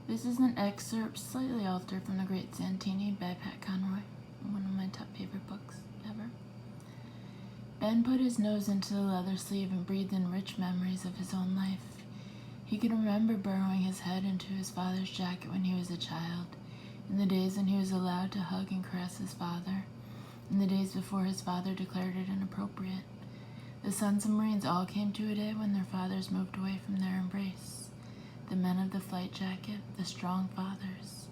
This is an excerpt slightly altered from The Great Santini by Pat Conroy, one of my top favorite books ever. Ben put his nose into the leather sleeve and breathed in rich memories of his own life. He could remember burrowing his head into his father's jacket when he was a child, in the days when he was allowed to hug and caress his father, in the days before his father declared it inappropriate. The sons of Marines all came to a day when their fathers moved away from their embrace. The men of the flight jacket, the strong fathers.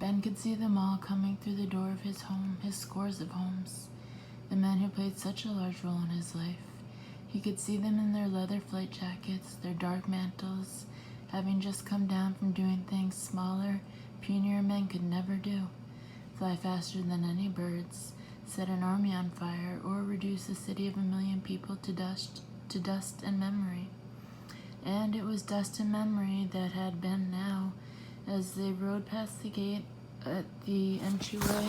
Ben could see them all coming through the door of his home, his scores of homes, the men who played such a large role in his life. He could see them in their leather flight jackets, their dark mantles, having just come down from doing things smaller, punier men could never do. Fly faster than any birds, set an army on fire, or reduce a city of 1 million people to dust and memory. And it was dust and memory that had been now, as they rode past the gate at the entryway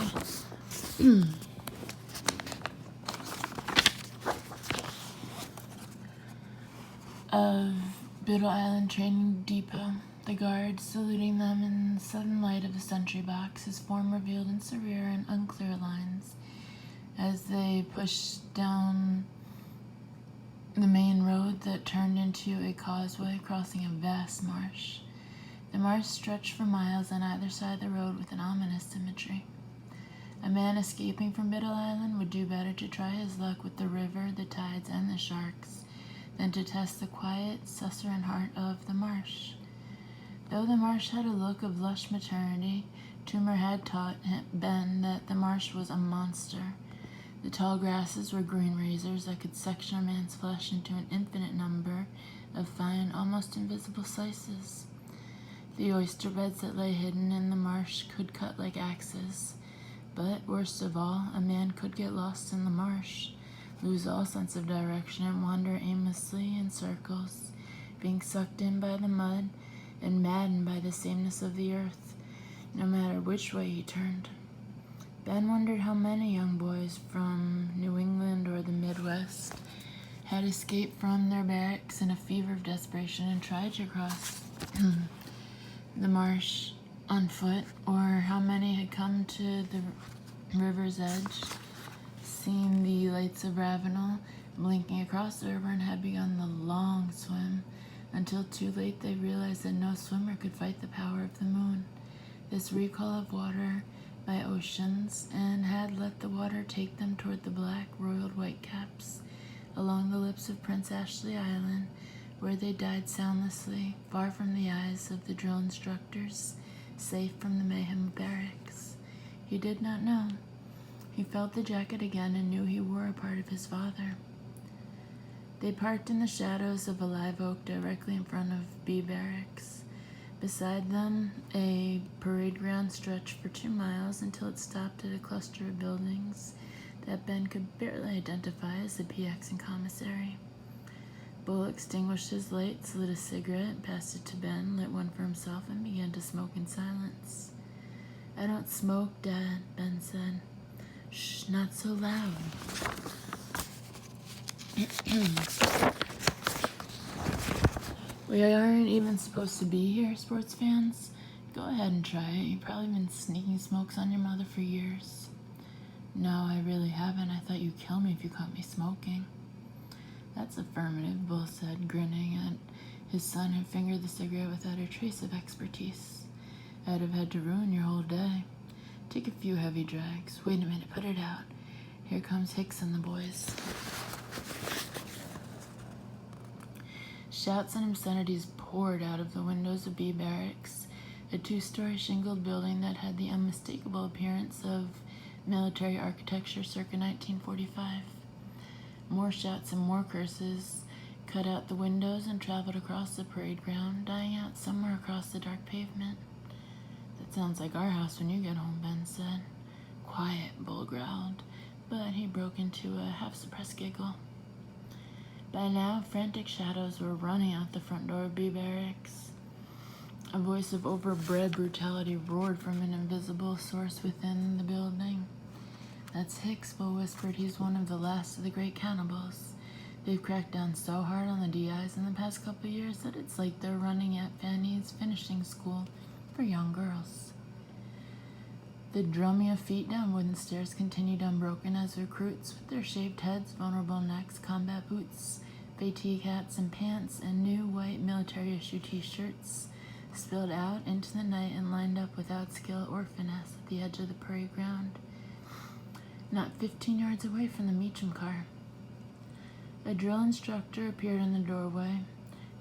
of Biddle Island Training Depot, the guard saluting them in the sudden light of the sentry box, his form revealed in severe and unclear lines as they pushed down the main road that turned into a causeway crossing a vast marsh. The marsh stretched for miles on either side of the road with an ominous symmetry. A man escaping from Biddle Island would do better to try his luck with the river, the tides, and the sharks than to test the quiet, susurrant heart of the marsh. Though the marsh had a look of lush maternity, Toomer had taught Ben that the marsh was a monster. The tall grasses were green razors that could section a man's flesh into an infinite number of fine, almost invisible slices. The oyster beds that lay hidden in the marsh could cut like axes. But, worst of all, a man could get lost in the marsh, lose all sense of direction, and wander aimlessly in circles, being sucked in by the mud and maddened by the sameness of the earth, no matter which way he turned. Ben wondered how many young boys from New England or the Midwest had escaped from their barracks in a fever of desperation and tried to cross the marsh on foot, or how many had come to the river's edge, seen the lights of Ravenel blinking across the river, and had begun the long swim, until too late they realized that no swimmer could fight the power of the moon, this recall of water by oceans, and had let the water take them toward the black, roiled whitecaps along the lips of Prince Ashley Island, where they died soundlessly, far from the eyes of the drill instructors, safe from the mayhem of Barracks. He did not know. He felt the jacket again and knew he wore a part of his father. They parked in the shadows of a live oak directly in front of B Barracks. Beside them, a parade ground stretched for 2 miles until it stopped at a cluster of buildings that Ben could barely identify as the PX and commissary. Bull extinguished his light, lit a cigarette, passed it to Ben, lit one for himself, and began to smoke in silence. "I don't smoke, Dad," Ben said. "Shh, not so loud." We aren't even supposed to be here, sports fans. Go ahead and try it. You've probably been sneaking smokes on your mother for years. "No, I really haven't. I thought you'd kill me if you caught me smoking." "That's affirmative," Bull said, grinning at his son, who fingered the cigarette without a trace of expertise. "I'd have had to ruin your whole day. Take a few heavy drags. Wait a minute, put it out. Here comes Hicks and the boys." Shouts and obscenities poured out of the windows of B Barracks, a 2-story shingled building that had the unmistakable appearance of military architecture circa 1945. More shouts and more curses cut out the windows and traveled across the parade ground, dying out somewhere across the dark pavement. "That sounds like our house when you get home," Ben said. "Quiet," Bull growled, but he broke into a half-suppressed giggle. By now, frantic shadows were running out the front door of B Barracks. A voice of overbred brutality roared from an invisible source within the building. "That's Hicks," Bull whispered. "He's one of the last of the great cannibals. They've cracked down so hard on the DIs in the past couple of years that it's like they're running at Fanny's finishing school for young girls. The drumming of feet down wooden stairs continued unbroken as recruits, with their shaved heads, vulnerable necks, combat boots, fatigue hats and pants, and new white military-issue t-shirts, spilled out into the night and lined up without skill or finesse at the edge of the parade ground, not 15 yards away from the Meacham car. A drill instructor appeared in the doorway,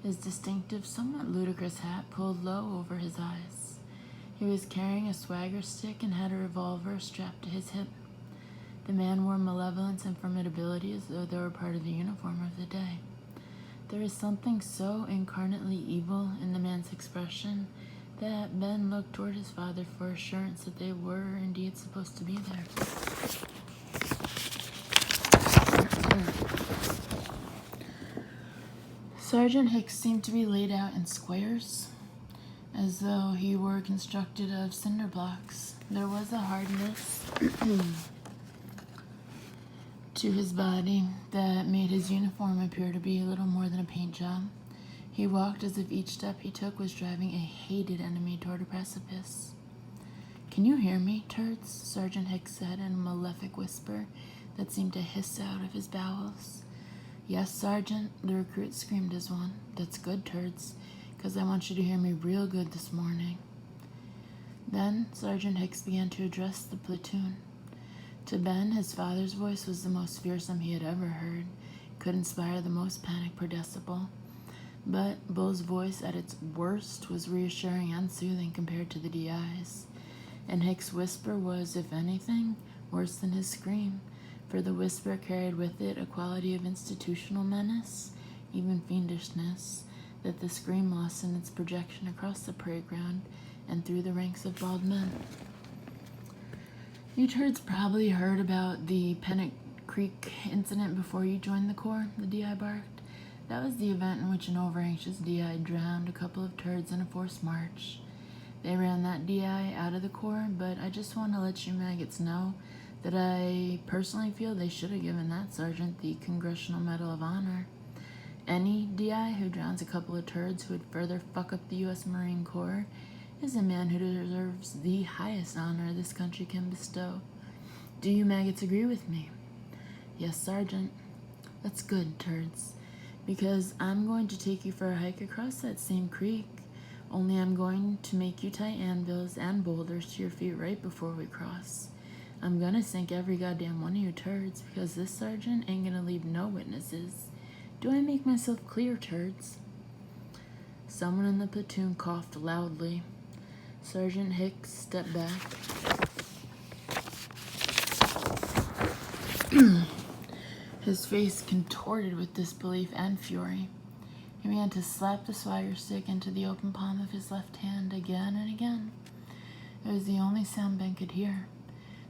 his distinctive, somewhat ludicrous hat pulled low over his eyes. He was carrying a swagger stick and had a revolver strapped to his hip. The man wore malevolence and formidability as though they were part of the uniform of the day. There was something so incarnately evil in the man's expression that Ben looked toward his father for assurance that they were indeed supposed to be there. Sergeant Hicks seemed to be laid out in squares, as though he were constructed of cinder blocks. There was a hardness to his body that made his uniform appear to be little more than a paint job. He walked as if each step he took was driving a hated enemy toward a precipice. "Can you hear me, turds?" Sergeant Hicks said in a malefic whisper that seemed to hiss out of his bowels. "Yes, Sergeant," the recruit screamed as one. "That's good, turds, 'cause I want you to hear me real good this morning." Then Sergeant Hicks began to address the platoon. To Ben, his father's voice was the most fearsome he had ever heard, could inspire the most panic per decibel. But Bull's voice at its worst was reassuring and soothing compared to the DI's, and Hicks' whisper was, if anything, worse than his scream, for the whisper carried with it a quality of institutional menace, even fiendishness, that the scream lost in its projection across the parade ground and through the ranks of bald men. "You turds probably heard about the Pennant Creek incident before you joined the Corps," the DI barked. "That was the event in which an overanxious DI drowned a couple of turds in a forced march. They ran that DI out of the Corps, but I just want to let you maggots know that I personally feel they should have given that sergeant the Congressional Medal of Honor. Any DI who drowns a couple of turds who would further fuck up the U.S. Marine Corps is a man who deserves the highest honor this country can bestow. Do you maggots agree with me?" "Yes, Sergeant." "That's good, turds, because I'm going to take you for a hike across that same creek, only I'm going to make you tie anvils and boulders to your feet right before we cross. I'm gonna sink every goddamn one of you turds, because this sergeant ain't gonna leave no witnesses. Do I make myself clear, turds?" Someone in the platoon coughed loudly. Sergeant Hicks stepped back. His face contorted with disbelief and fury. He began to slap the swagger stick into the open palm of his left hand again and again. It was the only sound Ben could hear.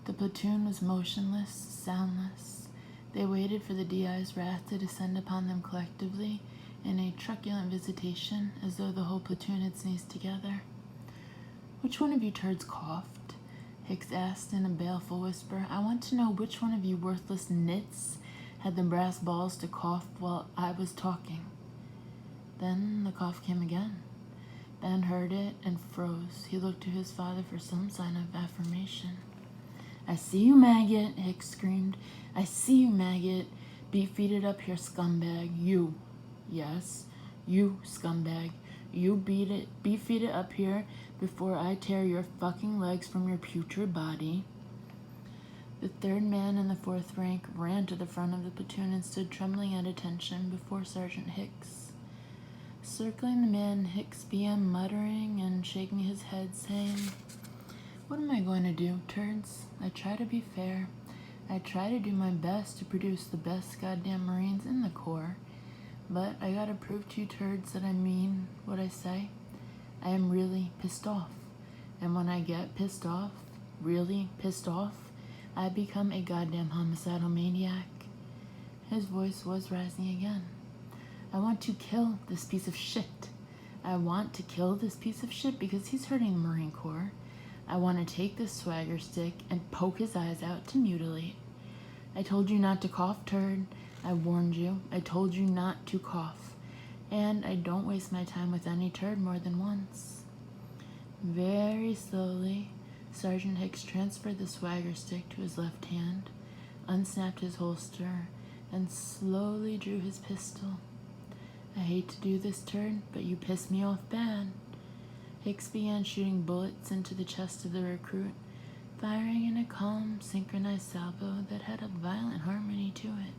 The platoon was motionless, soundless. They waited for the DI's wrath to descend upon them collectively in a truculent visitation, as though the whole platoon had sneezed together. "Which one of you turds coughed?" Hicks asked in a baleful whisper. "I want to know which one of you worthless nits had the brass balls to cough while I was talking." Then the cough came again. Ben heard it and froze. He looked to his father for some sign of affirmation. "I see you, maggot," Hicks screamed. "I see you, maggot. Beat-feet it up here, scumbag. You. Yes, you, scumbag. You beat-feet it up here before I tear your fucking legs from your putrid body." The third man in the fourth rank ran to the front of the platoon and stood trembling at attention before Sergeant Hicks. Circling the man, Hicks began muttering and shaking his head, saying, "What am I going to do, turds? I try to be fair. I try to do my best to produce the best goddamn Marines in the Corps. But I gotta prove to you turds that I mean what I say. I am really pissed off. And when I get pissed off, really pissed off, I become a goddamn homicidal maniac." His voice was rising again. "I want to kill this piece of shit. I want to kill this piece of shit because he's hurting the Marine Corps. I want to take this swagger stick and poke his eyes out to mutilate. I told you not to cough, turd. I warned you. I told you not to cough. And I don't waste my time with any turd more than once." Very slowly, Sergeant Hicks transferred the swagger stick to his left hand, unsnapped his holster, and slowly drew his pistol. I hate to do this, Turd, but you piss me off bad. Hicks began shooting bullets into the chest of the recruit, firing in a calm, synchronized salvo that had a violent harmony to it.